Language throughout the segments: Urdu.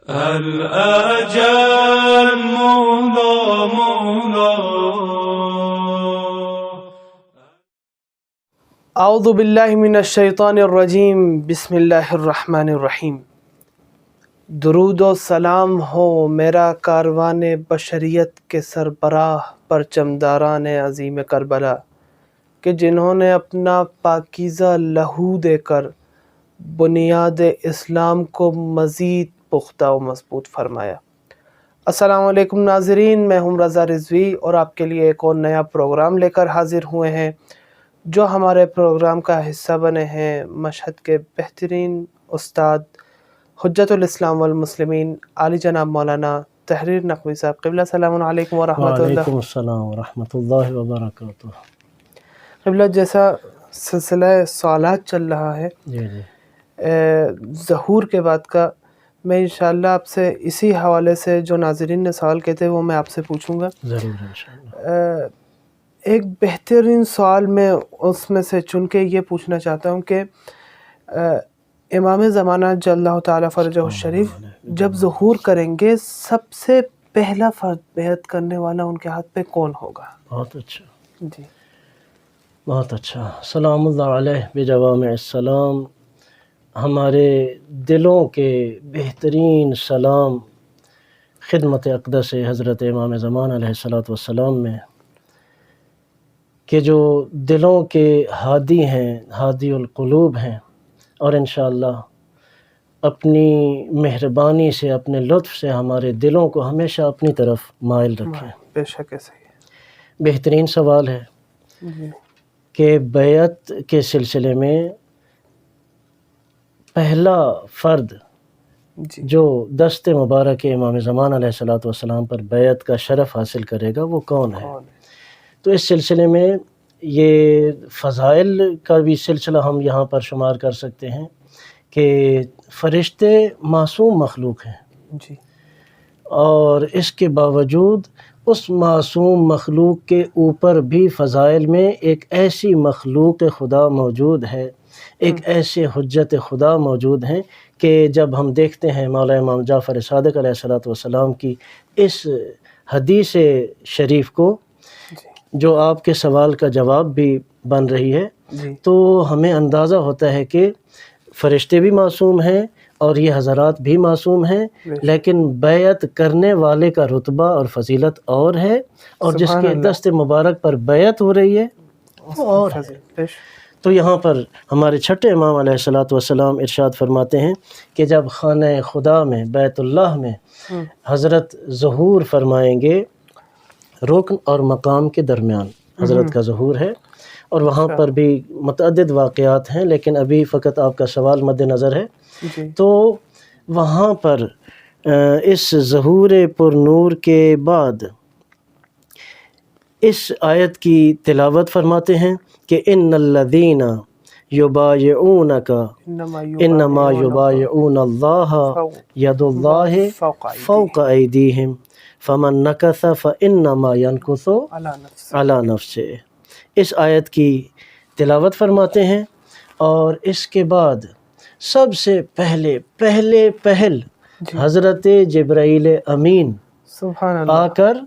الأجل مولا مولا. اعوذ باللہ من الشیطان الرجیم. بسم اللہ الرحمن الرحیم. درود و سلام ہو میرا کاروان بشریت کے سربراہ پرچمداران عظیم کربلا، کہ جنہوں نے اپنا پاکیزہ لہو دے کر بنیاد اسلام کو مزید پختہ و مضبوط فرمایا. السلام علیکم ناظرین، میں ہوں رضا رضوی اور آپ کے لیے ایک اور نیا پروگرام لے کر حاضر ہوئے ہیں. جو ہمارے پروگرام کا حصہ بنے ہیں مشہد کے بہترین استاد حجت الاسلام والمسلمین عالی جناب مولانا تحریر نقوی صاحب. قبلہ السلام علیکم ورحمۃ اللہ. وعلیکم السلام ورحمۃ اللہ وبرکاتہ. قبلہ، جیسا سلسلہ سوالات چل رہا ہے جی ظہور کے بعد کا، میں انشاءاللہ آپ سے اسی حوالے سے جو ناظرین نے سوال کیے تھے وہ میں آپ سے پوچھوں گا. ضرور انشاءاللہ. ایک بہترین سوال میں اس میں سے چن کے یہ پوچھنا چاہتا ہوں کہ امام زمانہ جل اللہ تعالیٰ فرجہ الشریف جب ظہور کریں گے، سب سے پہلا فرد بیعت کرنے والا ان کے ہاتھ پہ کون ہوگا؟ بہت اچھا، جی بہت اچھا. سلام اللہ علیہ بجوامع السلام. ہمارے دلوں کے بہترین سلام خدمت اقدس حضرت امام زمان علیہ الصلوۃ والسلام میں، کہ جو دلوں کے ہادی ہیں، ہادی القلوب ہیں، اور انشاءاللہ اپنی مہربانی سے، اپنے لطف سے ہمارے دلوں کو ہمیشہ اپنی طرف مائل رکھیں. بے شک ہے، صحیح ہے. بہترین سوال ہے جی کہ بیعت کے سلسلے میں پہلا فرد جی جو دست مبارک امام زمان علیہ الصلوۃ والسلام پر بیعت کا شرف حاصل کرے گا وہ کون ہے؟ کون ہے؟ تو اس سلسلے میں یہ فضائل کا بھی سلسلہ ہم یہاں پر شمار کر سکتے ہیں کہ فرشتے معصوم مخلوق ہیں، جی اور اس کے باوجود اس معصوم مخلوق کے اوپر بھی فضائل میں ایک ایسی مخلوق خدا موجود ہے، ایک ایسے حجت خدا موجود ہیں کہ جب ہم دیکھتے ہیں مولا امام جعفر صادق علیہ الصلوۃ والسلام کی اس حدیث شریف کو، جو آپ کے سوال کا جواب بھی بن رہی ہے، جی تو ہمیں اندازہ ہوتا ہے کہ فرشتے بھی معصوم ہیں اور یہ حضرات بھی معصوم ہیں، لیکن بیعت کرنے والے کا رتبہ اور فضیلت اور ہے، اور جس سبحان کے اللہ. دست مبارک پر بیعت ہو رہی ہے وہ اور ہے. تو یہاں پر ہمارے چھٹے امام علیہ الصلوۃ والسلام ارشاد فرماتے ہیں کہ جب خانہ خدا میں، بیت اللہ میں حضرت ظہور فرمائیں گے، رکن اور مقام کے درمیان حضرت کا ظہور ہے، اور وہاں پر بھی متعدد واقعات ہیں، لیکن ابھی فقط آپ کا سوال مد نظر ہے. جی تو وہاں پر اس ظہور پر نور کے بعد اس آیت کی تلاوت فرماتے ہیں کہ ان الذین یبایعونک انما یبایعون اللہ ید اللہ فوق ایدیہم فمن نکث فانما ینکث علی نفسہ. اس آیت کی تلاوت فرماتے ہیں، اور اس کے بعد سب سے پہل حضرت جبرائیل امین سبحان اللہ آ کر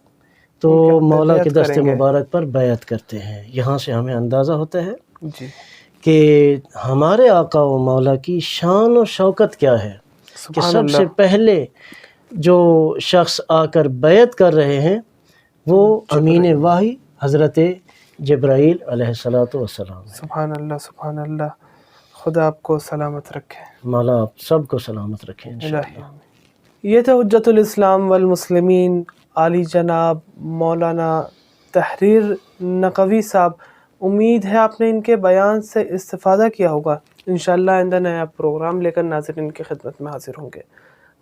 تو مولا کے بیعت دست کریں گے. مبارک پر بیعت کرتے ہیں. یہاں سے ہمیں اندازہ ہوتا ہے جی کہ ہمارے آقا و مولا کی شان و شوکت کیا ہے، کہ سبحان سب سے اللہ. پہلے جو شخص آ کر بیعت کر رہے ہیں وہ امین واحی حضرت جبرائیل علیہ الصلوۃ والسلام ہے. سبحان اللہ سبحان اللہ. خدا آپ کو سلامت رکھے. مولا آپ سب کو سلامت رکھیں انشاءاللہ. یہ تھے حجت الاسلام والمسلمین عالی جناب مولانا تحریر نقوی صاحب. امید ہے آپ نے ان کے بیان سے استفادہ کیا ہوگا. انشاءاللہ آئندہ نیا پروگرام لے کر ناظرین کی خدمت میں حاضر ہوں گے.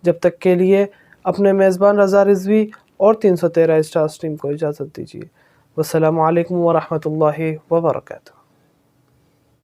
جب تک کے لیے اپنے میزبان رضا رضوی اور 313 اسٹار سٹریم کو اجازت دیجیے. والسلام علیکم ورحمۃ اللہ وبرکاتہ.